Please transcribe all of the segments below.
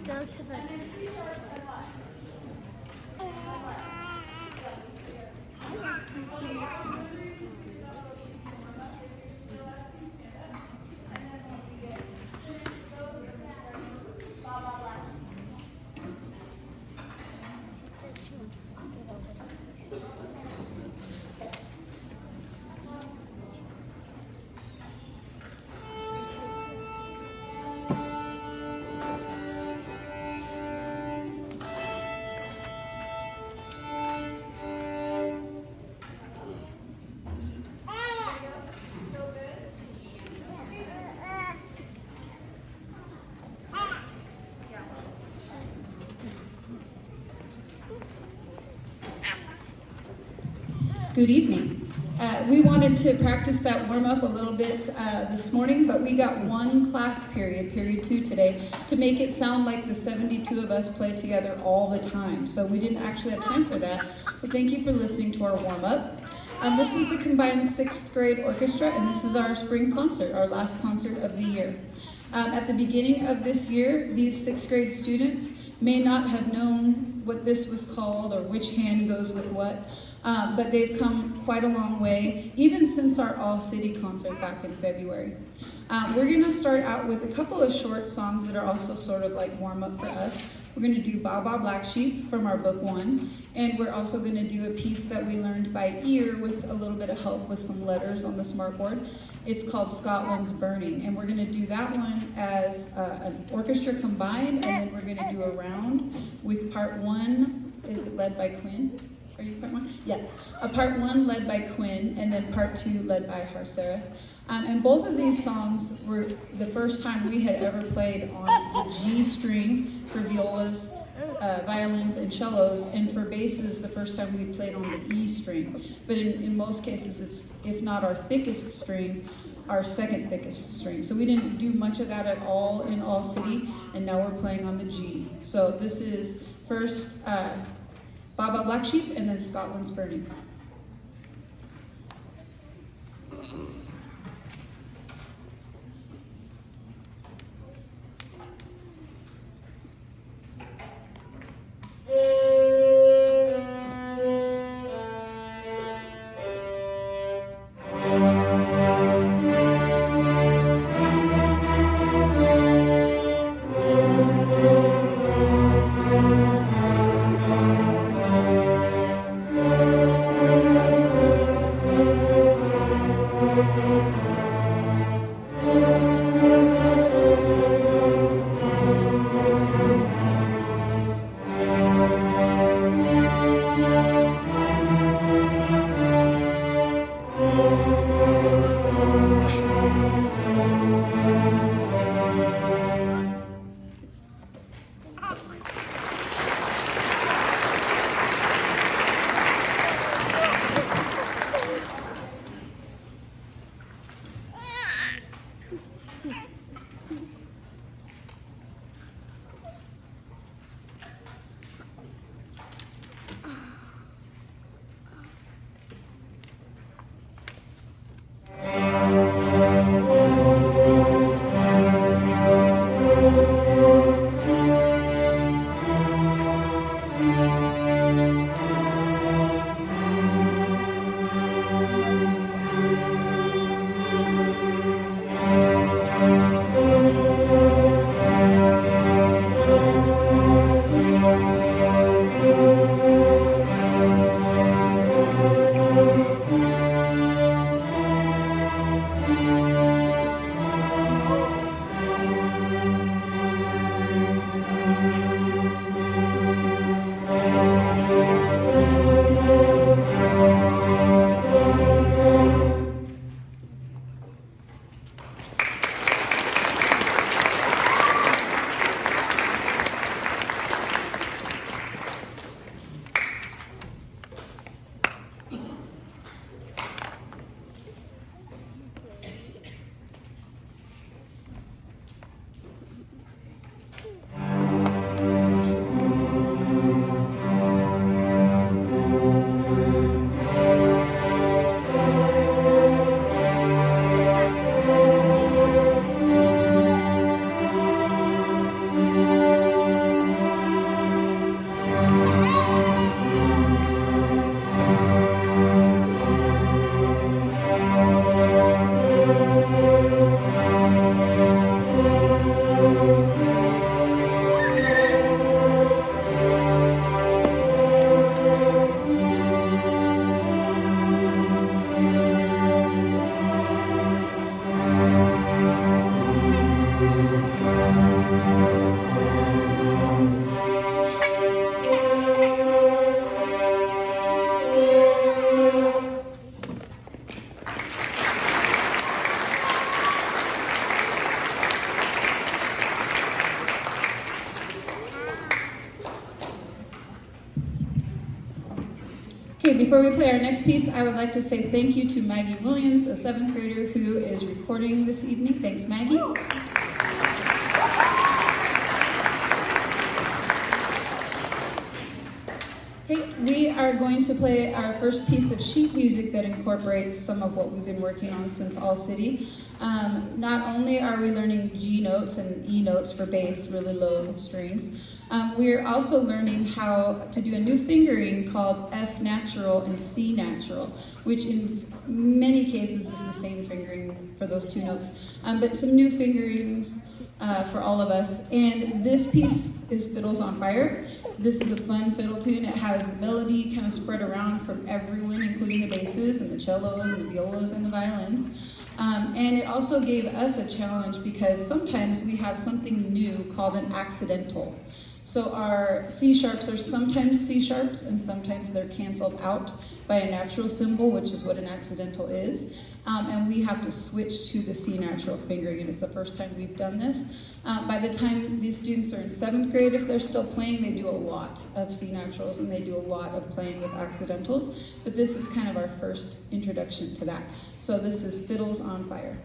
go to the Good evening. We wanted to practice that warm-up a little bit this morning, but we got one class period 2 today, to make it sound like the 72 of us play together all the time. So we didn't actually have time for that. So thank you for listening to our warm-up. This is the combined 6th grade orchestra, and this is our spring concert, our last concert of the year. At the beginning of this year, these 6th grade students may not have known what this was called or which hand goes with what. But they've come quite a long way, even since our all-city concert back in February. We're going to start out with a couple of short songs that are also sort of like warm-up for us. We're going to do Ba Ba Black Sheep from our book 1, and we're also going to do a piece that we learned by ear with a little bit of help with some letters on the smartboard. It's called Scotland's Burning, and we're going to do that one as an orchestra combined, and then we're going to do a round with part 1. Is it led by Quinn? Are you part 1? Yes. Part 1 led by Quinn, and then part 2 led by Harsera. And both of these songs were the first time we had ever played on the G string for violas, violins, and cellos, and for basses, the first time we played on the E string. But in most cases, it's, if not our thickest string, our second thickest string. So we didn't do much of that at all in All City, and now we're playing on the G. So this is first Ba Ba Black Sheep, and then Scotland's Burning. Okay, before we play our next piece, I would like to say thank you to Maggie Williams, a 7th grader who is recording this evening. Thanks, Maggie. Okay, we are going to play our first piece of sheet music that incorporates some of what we've been working on since All City. Not only are we learning G notes and E notes for bass, really low strings, we're also learning how to do a new fingering called F natural and C natural, which in many cases is the same fingering for those two notes, but some new fingerings for all of us. And this piece is Fiddles on Fire. This is a fun fiddle tune. It has the melody kind of spread around from everyone, including the basses and the cellos and the violas and the violins. And it also gave us a challenge because sometimes we have something new called an accidental. So our C sharps are sometimes C sharps and sometimes they're canceled out by a natural symbol, which is what an accidental is. And we have to switch to the C natural fingering, and it's the first time we've done this. By the time these students are in 7th grade, if they're still playing, they do a lot of C naturals and they do a lot of playing with accidentals, but this is kind of our first introduction to that. So this is Fiddles on Fire.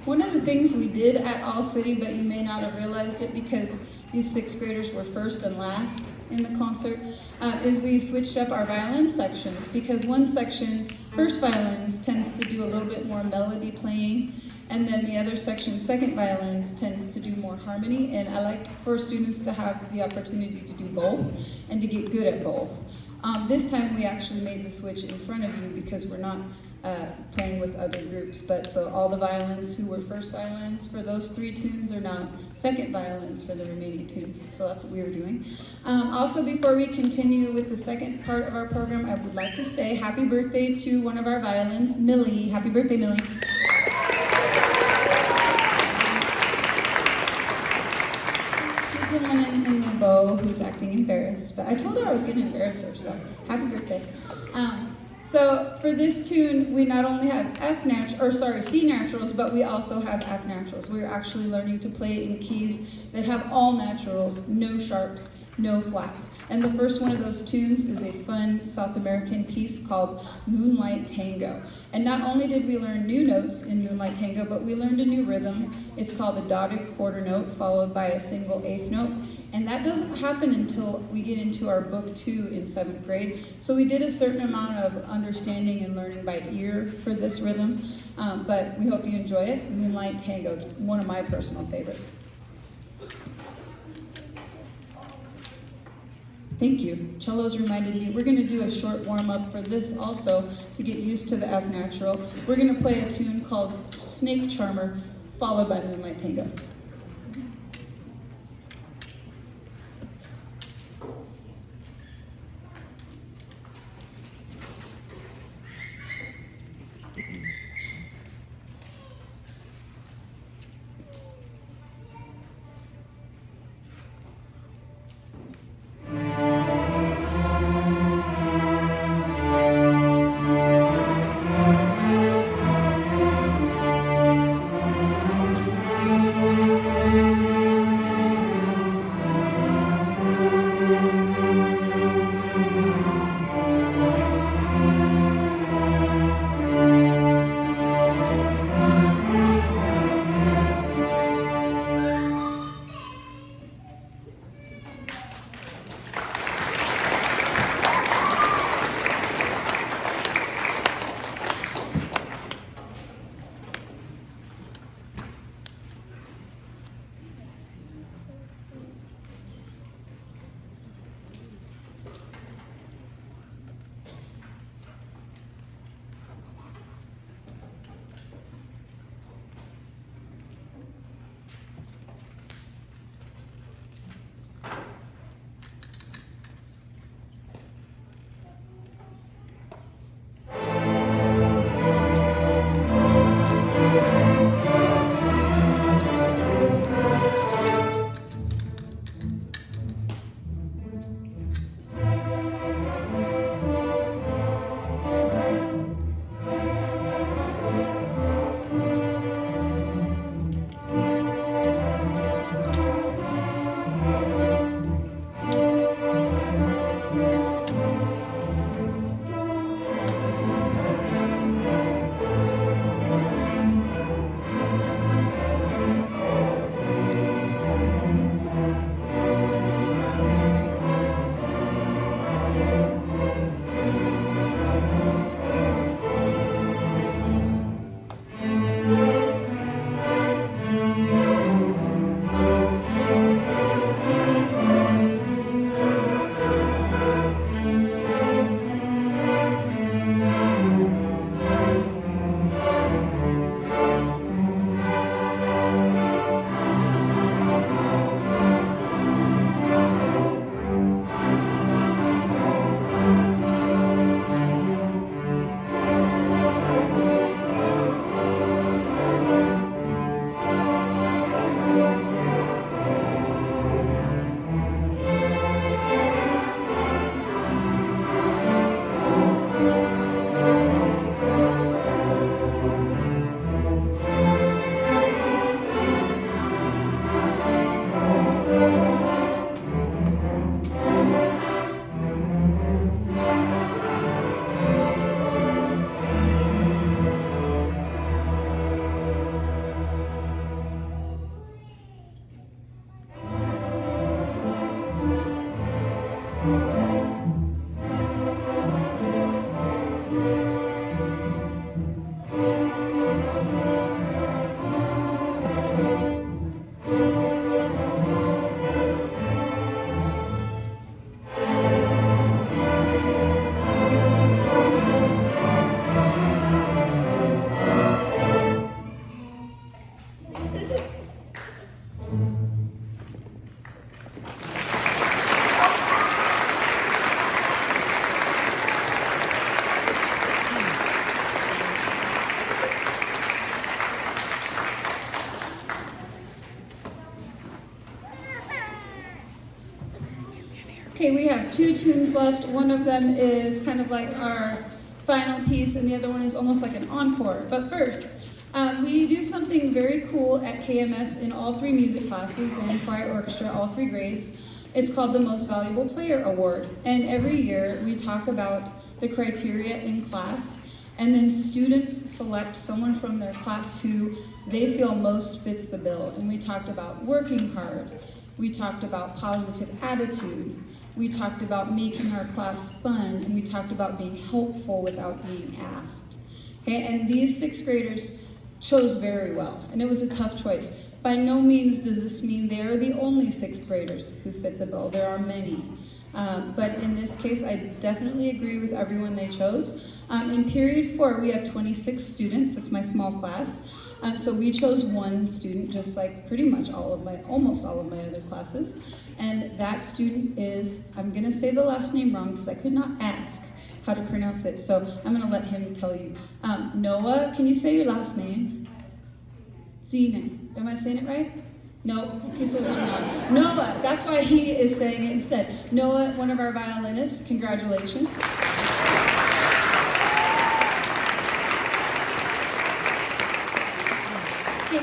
One of the things we did at All City, but you may not have realized it because these sixth graders were first and last in the concert, is we switched up our violin sections, because one section, first violins, tends to do a little bit more melody playing, and then the other section, second violins, tends to do more harmony, and I like for students to have the opportunity to do both and to get good at both. This time we actually made the switch in front of you because we're not playing with other groups, but so all the violins who were first violins for those 3 tunes are now second violins for the remaining tunes, so that's what we were doing. Also, before we continue with the second part of our program, I would like to say happy birthday to one of our violins, Millie. Happy birthday, Millie. She's the one in the bow who's acting embarrassed, but I told her I was going to embarrass her, so happy birthday. So for this tune, we not only have C naturals, but we also have F naturals. We're actually learning to play in keys that have all naturals, no sharps, no flats. And the first one of those tunes is a fun South American piece called Moonlight Tango. And not only did we learn new notes in Moonlight Tango, but we learned a new rhythm. It's called a dotted quarter note followed by a single eighth note. And that doesn't happen until we get into our book 2 in 7th grade. So we did a certain amount of understanding and learning by ear for this rhythm, but we hope you enjoy it. Moonlight Tango, it's one of my personal favorites. Thank you. Cello's reminded me, we're going to do a short warm-up for this also to get used to the F natural. We're going to play a tune called Snake Charmer, followed by Moonlight Tango. Thank you. Okay, we have 2 tunes left. One of them is kind of like our final piece, and the other one is almost like an encore. But first, we do something very cool at KMS in all 3 music classes, band, choir, orchestra, all 3 grades. It's called the Most Valuable Player Award. And every year we talk about the criteria in class, and then students select someone from their class who they feel most fits the bill. And we talked about working hard. We talked about positive attitude. We talked about making our class fun, and we talked about being helpful without being asked. Okay, and these 6th graders chose very well, and it was a tough choice. By no means does this mean they are the only 6th graders who fit the bill. There are many. But in this case, I definitely agree with everyone they chose. In period 4, we have 26 students. It's my small class. So we chose 1 student, just like pretty much almost all of my other classes. And that student is, I'm going to say the last name wrong because I could not ask how to pronounce it. So I'm going to let him tell you. Noah, can you say your last name? Zena. Am I saying it right? No, he says I'm not. Noah, that's why he is saying it instead. Noah, one of our violinists, congratulations.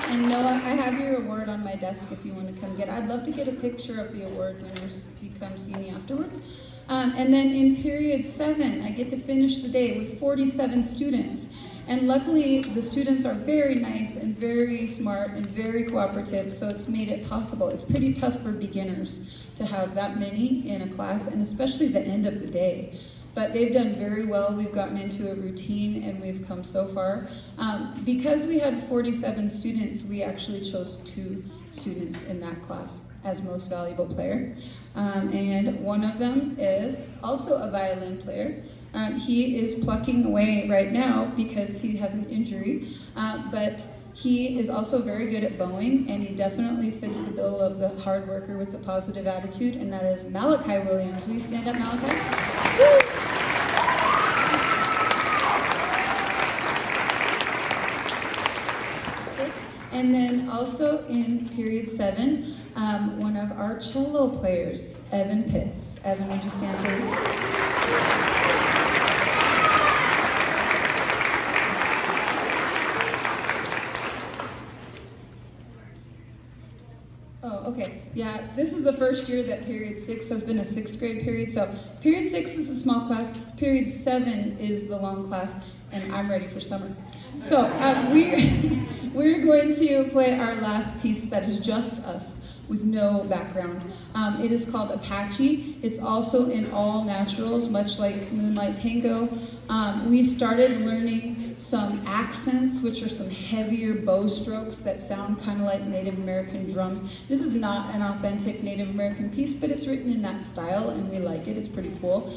And Noah, I have your award on my desk if you want to come get it. I'd love to get a picture of the award winners if you come see me afterwards. And then in period 7, I get to finish the day with 47 students. And luckily, the students are very nice and very smart and very cooperative, so it's made it possible. It's pretty tough for beginners to have that many in a class, and especially the end of the day. But they've done very well. We've gotten into a routine, and we've come so far. Because we had 47 students, we actually chose 2 students in that class as most valuable player. And one of them is also a violin player. He is plucking away right now because he has an injury, but he is also very good at bowing, and he definitely fits the bill of the hard worker with the positive attitude, and that is Malachi Williams. Will you stand up, Malachi? Woo! And then also in period 7, one of our cello players, Evan Pitts. Evan, would you stand, please? Okay, yeah, this is the first year that period 6 has been a 6th grade period. So period 6 is the small class, period 7 is the long class, and I'm ready for summer. So we're going to play our last piece that is just us with no background. It is called Apache. It's also in all naturals, much like Moonlight Tango. We started learning some accents, which are some heavier bow strokes that sound kind of like Native American drums. This is not an authentic Native American piece, but it's written in that style, and we like it. It's pretty cool.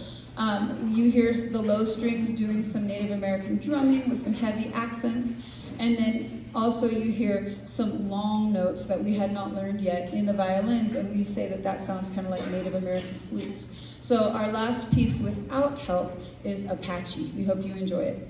You hear the low strings doing some Native American drumming with some heavy accents, and then also you hear some long notes that we had not learned yet in the violins, and we say that that sounds kind of like Native American flutes. So our last piece without help is Apache. We hope you enjoy it.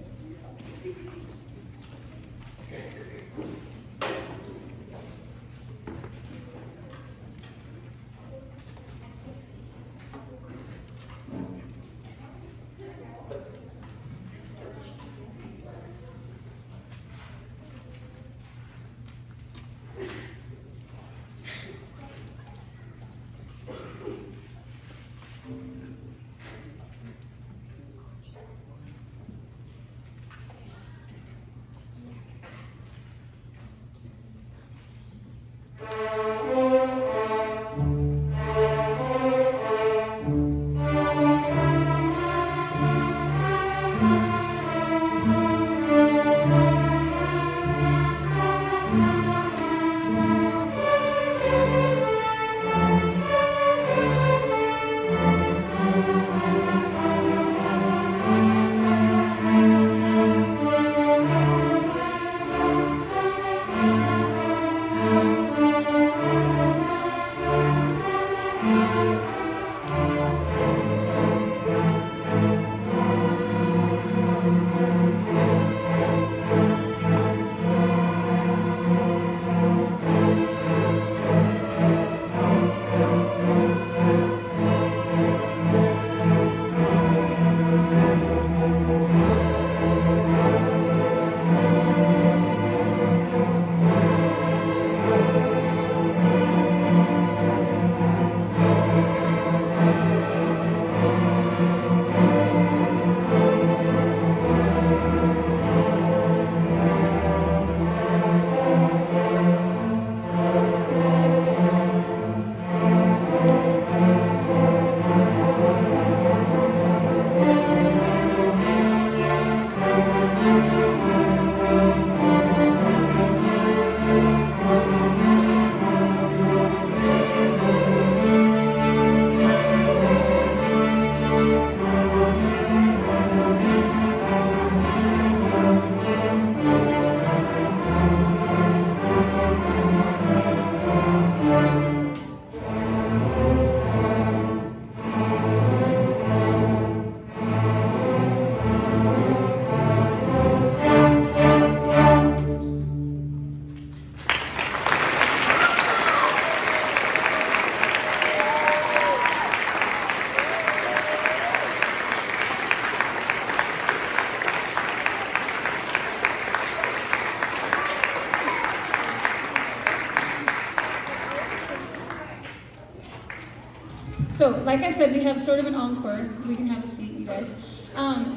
So, like I said, we have sort of an encore. We can have a seat, you guys.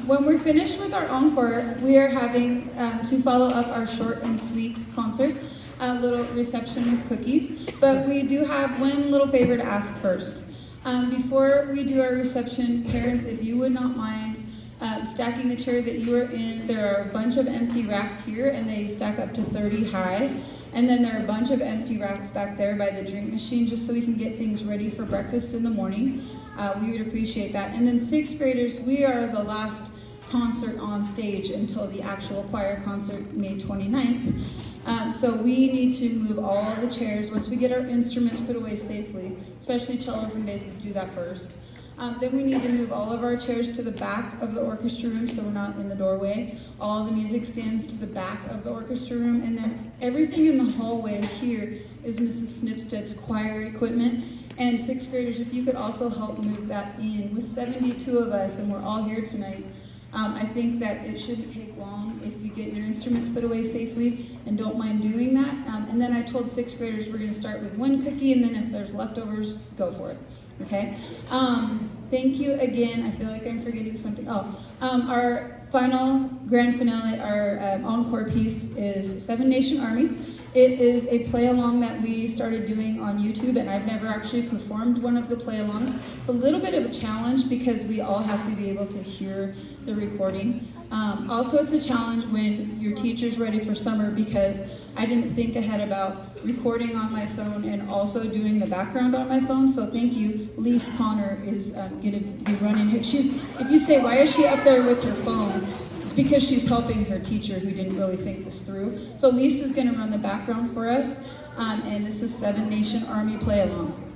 When we're finished with our encore, we are having to follow up our short and sweet concert, a little reception with cookies. But we do have one little favor to ask first. Before we do our reception, parents, if you would not mind stacking the chair that you are in, there are a bunch of empty racks here, and they stack up to 30 high. And then there are a bunch of empty racks back there by the drink machine, just so we can get things ready for breakfast in the morning. We would appreciate that. And then 6th graders, we are the last concert on stage until the actual choir concert May 29th. So we need to move all of the chairs once we get our instruments put away safely, especially cellos and basses do that first. Then we need to move all of our chairs to the back of the orchestra room so we're not in the doorway. All of the music stands to the back of the orchestra room. And then everything in the hallway here is Mrs. Snipstead's choir equipment. And 6th graders, if you could also help move that in. With 72 of us, and we're all here tonight, I think that it shouldn't take long if you get your instruments put away safely and don't mind doing that. And then I told 6th graders we're going to start with one cookie, and then if there's leftovers, go for it. Okay? Thank you again. I feel like I'm forgetting something. Our final grand finale, our encore piece is Seven Nation Army. It is a play-along that we started doing on YouTube, and I've never actually performed one of the play-alongs. It's a little bit of a challenge because we all have to be able to hear the recording. Also, it's a challenge when your teacher's ready for summer because I didn't think ahead about recording on my phone and also doing the background on my phone. So thank you. Lise Connor is going to be running here. If you say, why is she up there with her phone? It's because she's helping her teacher who didn't really think this through. So Lisa is going to run the background for us, and this is Seven Nation Army Play Along.